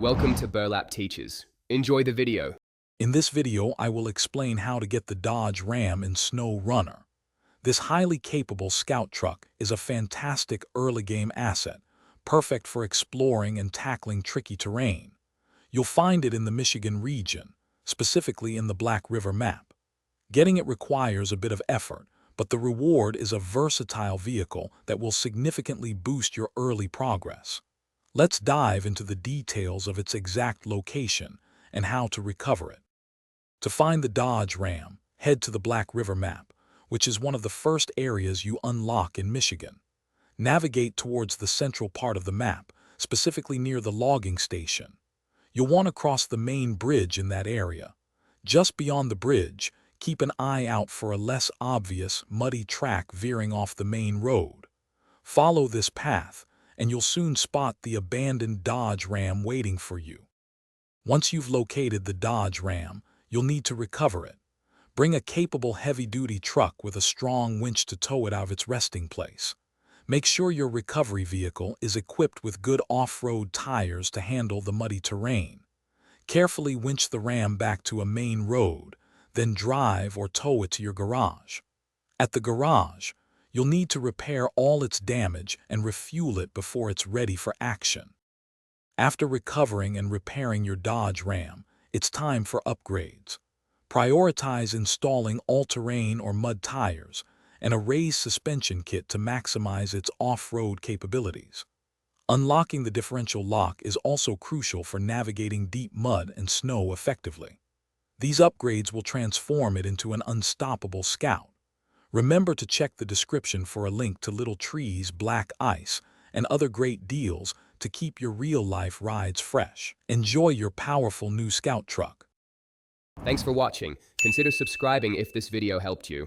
Welcome to Burlap Teachers. Enjoy the video. In this video, I will explain how to get the Dodge Ram in SnowRunner. This highly capable scout truck is a fantastic early game asset, perfect for exploring and tackling tricky terrain. You'll find it in the Michigan region, specifically in the Black River map. Getting it requires a bit of effort, but the reward is a versatile vehicle that will significantly boost your early progress. Let's dive into the details of its exact location and how to recover it. To find the Dodge Ram, head to the Black River map, which is one of the first areas you unlock in Michigan. Navigate towards the central part of the map, specifically near the logging station. You'll want to cross the main bridge in that area. Just beyond the bridge, keep an eye out for a less obvious, muddy track veering off the main road. Follow this path, and you'll soon spot the abandoned Dodge Ram waiting for you. Once you've located the Dodge Ram, you'll need to recover it. Bring a capable heavy-duty truck with a strong winch to tow it out of its resting place. Make sure your recovery vehicle is equipped with good off-road tires to handle the muddy terrain. Carefully winch the Ram back to a main road, then drive or tow it to your garage. At the garage, you'll need to repair all its damage and refuel it before it's ready for action. After recovering and repairing your Dodge Ram, it's time for upgrades. Prioritize installing all-terrain or mud tires and a raised suspension kit to maximize its off-road capabilities. Unlocking the differential lock is also crucial for navigating deep mud and snow effectively. These upgrades will transform it into an unstoppable scout. Remember to check the description for a link to Little Tree's Black Ice and other great deals to keep your real-life rides fresh. Enjoy your powerful new scout truck. Thanks for watching. Consider subscribing if this video helped you.